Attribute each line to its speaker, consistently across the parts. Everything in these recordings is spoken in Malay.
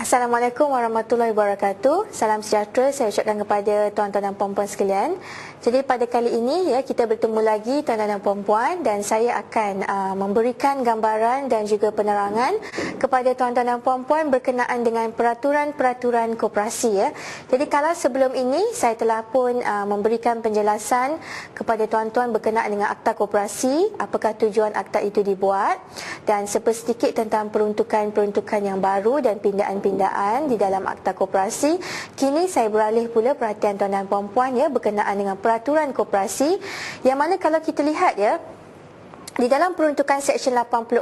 Speaker 1: Assalamualaikum warahmatullahi wabarakatuh. Salam sejahtera saya ucapkan kepada tuan-tuan dan puan-puan sekalian. Jadi pada kali ini kita bertemu lagi tuan-tuan dan puan-puan, dan saya akan memberikan gambaran dan juga penerangan kepada tuan-tuan dan puan-puan berkenaan dengan peraturan-peraturan koperasi. Jadi kalau sebelum ini saya telah pun memberikan penjelasan kepada tuan-tuan berkenaan dengan Akta Koperasi, apakah tujuan akta itu dibuat, dan sedikit tentang peruntukan-peruntukan yang baru dan pindaan-pindaan di dalam Akta Koperasi. Kini saya beralih pula perhatian tuan dan puan-puan berkenaan dengan peraturan koperasi, yang mana kalau kita lihat di dalam peruntukan Seksyen 86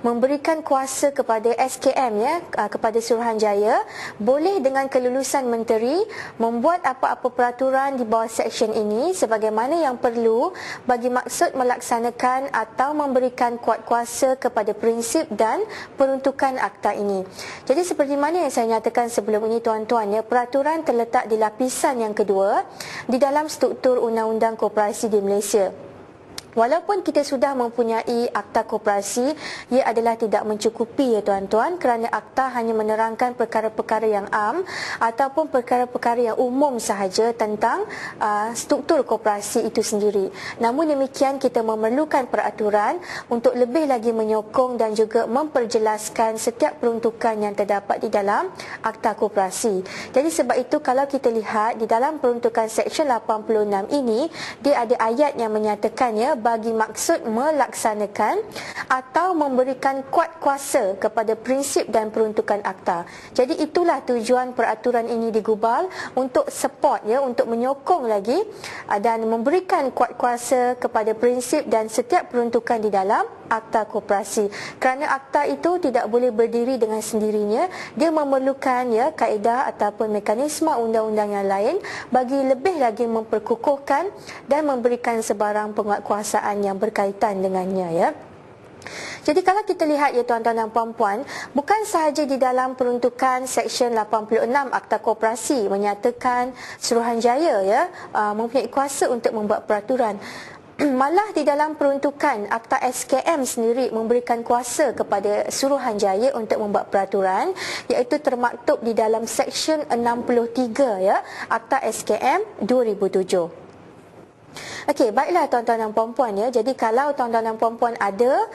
Speaker 1: memberikan kuasa kepada SKM kepada Suruhanjaya boleh dengan kelulusan menteri membuat apa-apa peraturan di bawah seksyen ini sebagaimana yang perlu bagi maksud melaksanakan atau memberikan kuat kuasa kepada prinsip dan peruntukan akta ini. Jadi seperti mana yang saya nyatakan sebelum ini tuan-tuan, peraturan terletak di lapisan yang kedua di dalam struktur undang-undang koperasi di Malaysia. Walaupun kita sudah mempunyai Akta Koperasi, ia adalah tidak mencukupi tuan-tuan, kerana akta hanya menerangkan perkara-perkara yang am ataupun perkara-perkara yang umum sahaja tentang struktur koperasi itu sendiri. Namun demikian kita memerlukan peraturan untuk lebih lagi menyokong dan juga memperjelaskan setiap peruntukan yang terdapat di dalam Akta Koperasi. Jadi sebab itu kalau kita lihat di dalam peruntukan Seksyen 86 ini, dia ada ayat yang menyatakan bagi maksud melaksanakan atau memberikan kuat kuasa kepada prinsip dan peruntukan akta. Jadi itulah tujuan peraturan ini digubal untuk support untuk menyokong lagi dan memberikan kuat kuasa kepada prinsip dan setiap peruntukan di dalam Akta Koperasi. Kerana akta itu tidak boleh berdiri dengan sendirinya, dia memerlukan kaedah ataupun mekanisme undang-undang yang lain bagi lebih lagi memperkukuhkan dan memberikan sebarang penguatkuasaan yang berkaitan dengannya. Jadi kalau kita lihat tuan-tuan dan puan-puan, bukan sahaja di dalam peruntukan Seksyen 86 Akta Koperasi menyatakan Suruhanjaya mempunyai kuasa untuk membuat peraturan. Malah di dalam peruntukan Akta SKM sendiri memberikan kuasa kepada Suruhanjaya untuk membuat peraturan, iaitu termaktub di dalam Seksyen 63 Akta SKM 2007. Okey, baiklah tuan-tuan dan puan-puan Jadi kalau tuan-tuan dan puan-puan ada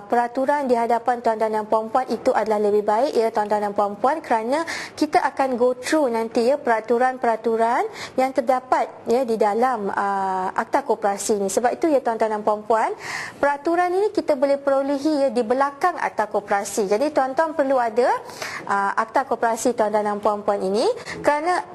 Speaker 1: peraturan di hadapan tuan-tuan dan puan-puan, itu adalah lebih baik tuan-tuan dan puan-puan, kerana kita akan go through nanti peraturan-peraturan yang terdapat di dalam Akta Koperasi ini. Sebab itu tuan-tuan dan puan-puan, peraturan ini kita boleh perolehi di belakang Akta Koperasi. Jadi tuan-tuan perlu ada Akta Koperasi tuan-tuan dan puan-puan ini, kerana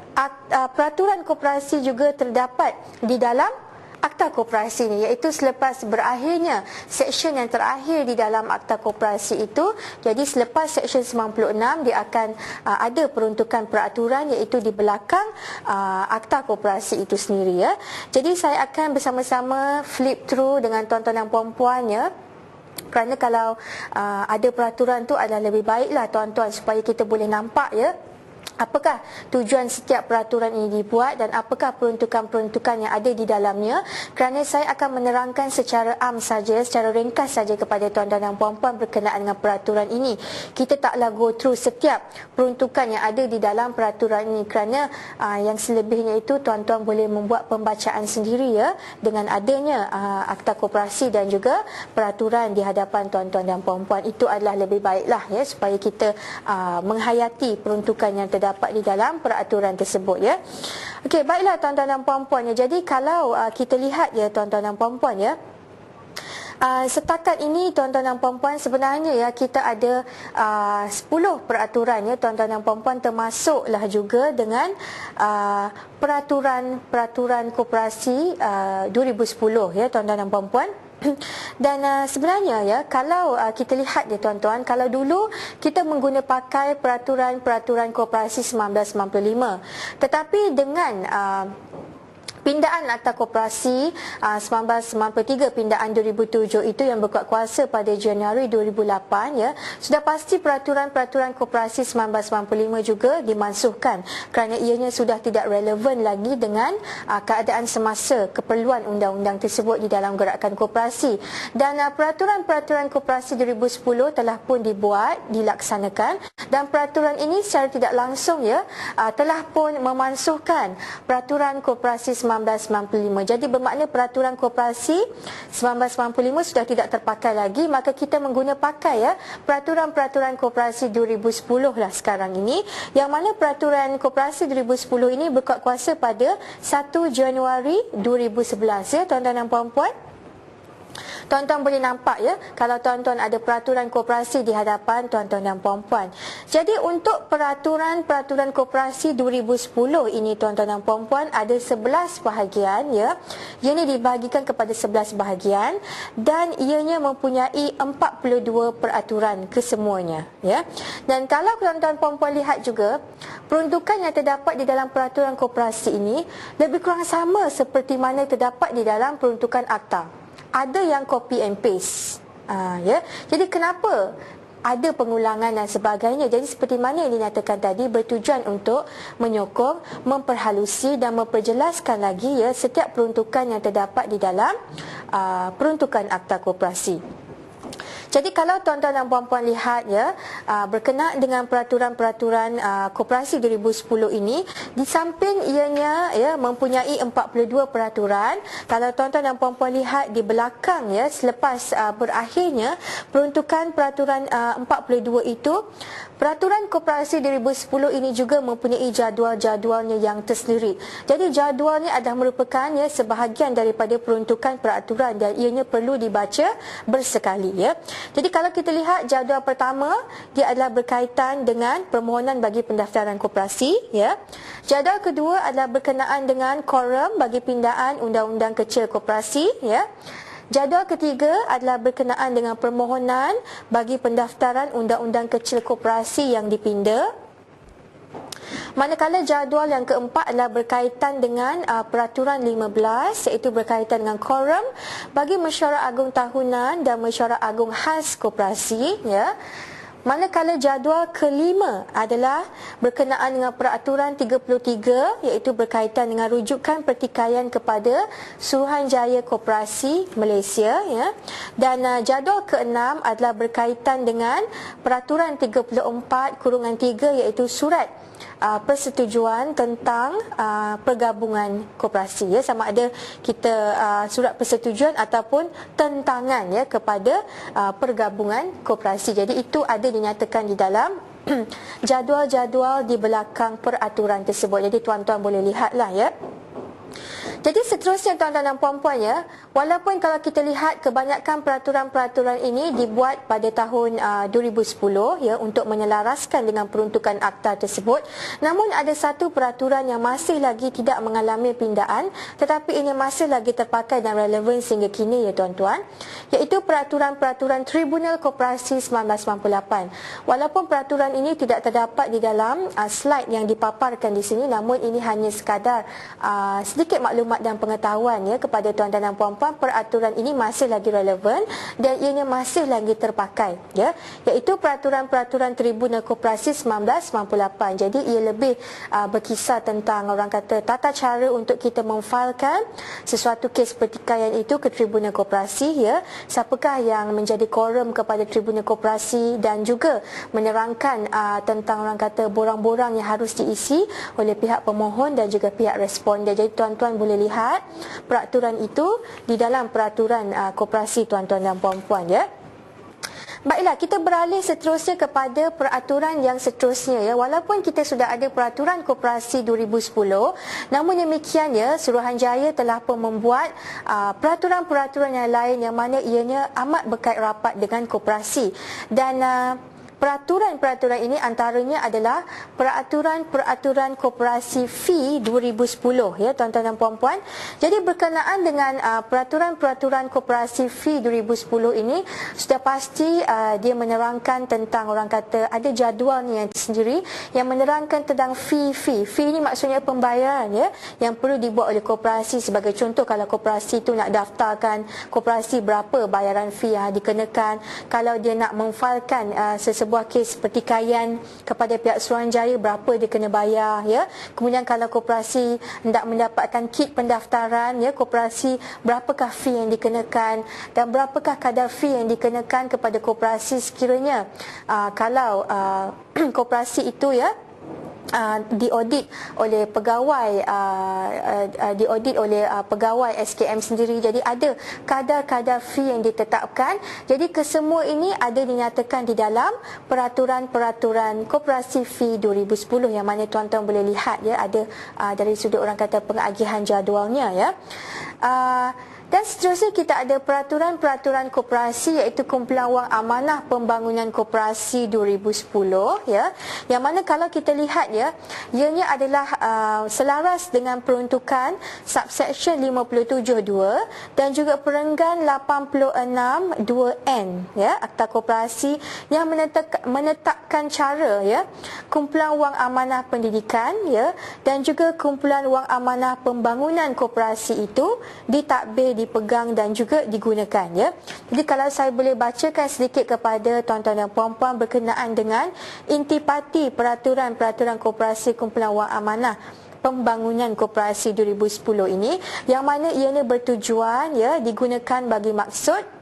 Speaker 1: peraturan koperasi juga terdapat di dalam Akta Koperasi ini, iaitu selepas berakhirnya seksyen yang terakhir di dalam Akta Koperasi itu. Jadi selepas Seksyen 96 dia akan ada peruntukan peraturan, iaitu di belakang Akta Koperasi itu sendiri Jadi saya akan bersama-sama flip through dengan tuan-tuan dan puan-puan kerana kalau ada peraturan tu adalah lebih baiklah tuan-tuan, supaya kita boleh nampak apakah tujuan setiap peraturan ini dibuat dan apakah peruntukan-peruntukan yang ada di dalamnya. Kerana saya akan menerangkan secara am saja, secara ringkas saja kepada tuan-tuan dan puan-puan berkenaan dengan peraturan ini. Kita taklah go through setiap peruntukan yang ada di dalam peraturan ini, kerana yang selebihnya itu tuan-tuan boleh membuat pembacaan sendiri dengan adanya Akta Koperasi dan juga peraturan di hadapan tuan-tuan dan puan-puan. Itu adalah lebih baiklah supaya kita menghayati peruntukan yang terdapat di dalam peraturan tersebut Okey, baiklah tuan-tuan dan puan-puan Jadi kalau kita lihat tuan-tuan dan puan-puan setakat ini tuan-tuan dan puan-puan, sebenarnya kita ada 10 peraturan tuan-tuan dan puan-puan, termasuklah juga dengan peraturan koperasi 2010 tuan-tuan dan puan-puan. Dan sebenarnya kalau kita lihat tuan-tuan, kalau dulu kita mengguna pakai peraturan koperasi 1995, tetapi dengan Pindaan Akta Koperasi 1993, pindaan 2007 itu yang berkuat kuasa pada Januari 2008 ya, sudah pasti peraturan-peraturan koperasi 1995 juga dimansuhkan kerana ianya sudah tidak relevan lagi dengan keadaan semasa keperluan undang-undang tersebut di dalam gerakan koperasi. Dan peraturan-peraturan koperasi 2010 telah pun dibuat, dilaksanakan, dan peraturan ini secara tidak langsung ya telah pun memansuhkan peraturan koperasi 1995. Jadi bermakna peraturan koperasi 1995 sudah tidak terpakai lagi, maka kita mengguna pakai ya peraturan-peraturan koperasi 2010 lah sekarang ini, yang mana peraturan koperasi 2010 ini berkuat kuasa pada 1 Januari 2011 ya tuan-tuan dan puan-puan. Tuan-tuan boleh nampak ya kalau tuan-tuan ada peraturan koperasi di hadapan tuan-tuan dan puan-puan. Jadi untuk peraturan-peraturan koperasi 2010 ini tuan-tuan dan puan-puan ada 11 bahagian ya. Ianya dibahagikan kepada 11 bahagian dan ianya mempunyai 42 peraturan kesemuanya ya. Dan kalau tuan-tuan puan-puan lihat juga, peruntukan yang terdapat di dalam peraturan koperasi ini lebih kurang sama seperti mana terdapat di dalam peruntukan akta. Ada yang copy and paste. Ya. Jadi kenapa ada pengulangan dan sebagainya? Jadi seperti mana yang dinyatakan tadi, bertujuan untuk menyokong, memperhalusi dan memperjelaskan lagi ya setiap peruntukan yang terdapat di dalam peruntukan akta koperasi. Jadi kalau tuan-tuan dan puan-puan lihat ya, berkenaan dengan peraturan-peraturan koperasi 2010 ini, di samping ianya ya mempunyai 42 peraturan, kalau tuan-tuan dan puan-puan lihat di belakang ya, selepas berakhirnya peruntukan peraturan 42 itu, peraturan koperasi 2010 ini juga mempunyai jadual-jadualnya yang tersendiri. Jadi jadualnya adalah merupakan ya sebahagian daripada peruntukan peraturan dan ianya perlu dibaca bersekali ya. Jadi kalau kita lihat jadual pertama, dia adalah berkaitan dengan permohonan bagi pendaftaran koperasi ya. Jadual kedua adalah berkenaan dengan quorum bagi pindaan undang-undang kecil koperasi ya. Jadual ketiga adalah berkenaan dengan permohonan bagi pendaftaran undang-undang kecil koperasi yang dipinda. Manakala jadual yang keempat adalah berkaitan dengan peraturan 15, iaitu berkaitan dengan quorum bagi mesyuarat agung tahunan dan mesyuarat agung khas koperasi ya. Manakala jadual kelima adalah berkenaan dengan peraturan 33, iaitu berkaitan dengan rujukan pertikaian kepada Suruhanjaya Koperasi Malaysia ya. Dan jadual keenam adalah berkaitan dengan peraturan 34/3, iaitu surat persetujuan tentang pergabungan koperasi ya, sama ada kita surat persetujuan ataupun tentangan ya kepada pergabungan koperasi. Jadi itu ada dinyatakan di dalam jadual-jadual di belakang peraturan tersebut. Jadi tuan-tuan boleh lihatlah ya. Jadi seterusnya tuan-tuan dan puan-puan ya, walaupun kalau kita lihat kebanyakan peraturan-peraturan ini dibuat pada tahun 2010 ya untuk menyelaraskan dengan peruntukan akta tersebut, namun ada satu peraturan yang masih lagi tidak mengalami pindaan tetapi ini masih lagi terpakai dan relevan sehingga kini ya tuan-tuan, iaitu peraturan-peraturan Tribunal Koperasi 1998. Walaupun peraturan ini tidak terdapat di dalam slide yang dipaparkan di sini, namun ini hanya sekadar sedikit maklumat dan pengetahuan ya kepada tuan-tuan dan puan-puan, peraturan ini masih lagi relevan dan ianya masih lagi terpakai ya, iaitu peraturan-peraturan Tribunal Koperasi 1998. Jadi ia lebih berkisar tentang orang kata tata cara untuk kita memfailkan sesuatu kes pertikaian itu ke Tribunal Koperasi ya, siapakah yang menjadi quorum kepada Tribunal Koperasi dan juga menerangkan tentang orang kata borang-borang yang harus diisi oleh pihak pemohon dan juga pihak responden. Jadi tuan-tuan boleh lihat peraturan itu di dalam peraturan koperasi tuan-tuan dan puan-puan ya. Baiklah, kita beralih seterusnya kepada peraturan yang seterusnya ya. Walaupun kita sudah ada peraturan koperasi 2010, namun demikian ya, Suruhanjaya telah pun membuat peraturan-peraturan yang lain yang mana ianya amat berkait rapat dengan koperasi. Dan peraturan-peraturan ini antaranya adalah peraturan-peraturan koperasi fee 2010 ya tuan-tuan dan puan-puan. Jadi berkenaan dengan peraturan-peraturan koperasi fee 2010 ini sudah pasti dia menerangkan tentang, orang kata ada jadual ni yang sendiri yang menerangkan tentang fee. Fee ni maksudnya pembayaran ya yang perlu dibuat oleh koperasi. Sebagai contoh, kalau koperasi tu nak daftarkan koperasi, berapa bayaran fee yang dikenakan. Kalau dia nak memfailkan sesebuah kes pertikaian kepada pihak Suruhanjaya, berapa dia kena bayar ya. Kemudian kalau koperasi hendak mendapatkan kit pendaftaran ya koperasi, berapakah fee yang dikenakan dan berapakah kadar fee yang dikenakan kepada koperasi sekiranya kalau koperasi itu ya diaudit oleh pegawai pegawai SKM sendiri. Jadi ada kadar-kadar fee yang ditetapkan. Jadi kesemua ini ada dinyatakan di dalam peraturan-peraturan koperasi fee 2010 yang mana tuan-tuan boleh lihat ya, ada dari sudut orang kata pengagihan jadualnya ya. Dan seterusnya kita ada peraturan-peraturan koperasi iaitu Kumpulan Wang Amanah Pembangunan Koperasi 2010 ya. Yang mana kalau kita lihat ya, ianya adalah selaras dengan peruntukan subsection 57.2 dan juga perenggan 86.2N ya Akta Koperasi yang menetapkan cara ya Kumpulan Wang Amanah Pendidikan ya dan juga Kumpulan Wang Amanah Pembangunan Koperasi itu ditadbir, dipegang dan juga digunakan ya. Jadi kalau saya boleh bacakan sedikit kepada tuan-tuan dan puan-puan berkenaan dengan intipati peraturan-peraturan koperasi Kumpulan Wang Amanah Pembangunan Koperasi 2010 ini, yang mana ianya bertujuan ya digunakan bagi maksud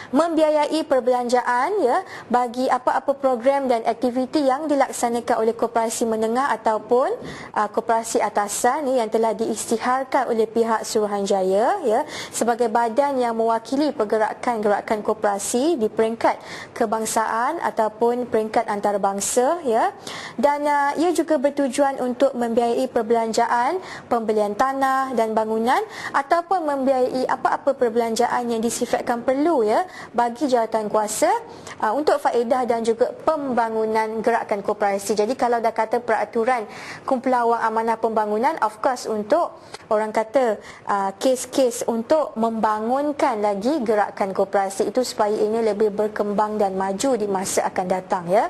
Speaker 1: membiayai perbelanjaan ya bagi apa-apa program dan aktiviti yang dilaksanakan oleh koperasi menengah ataupun koperasi atasan yang telah diisytiharkan oleh pihak Suruhanjaya ya sebagai badan yang mewakili pergerakan-gerakan koperasi di peringkat kebangsaan ataupun peringkat antarabangsa ya. Dan ia juga bertujuan untuk membiayai perbelanjaan pembelian tanah dan bangunan ataupun membiayai apa-apa perbelanjaan yang disifatkan perlu ya bagi jawatan kuasa untuk faedah dan juga pembangunan gerakan koperasi. Jadi kalau dah kata peraturan Kumpulan Wang Amanah Pembangunan, of course untuk orang kata kes-kes untuk membangunkan lagi gerakan koperasi itu supaya ini lebih berkembang dan maju di masa akan datang ya.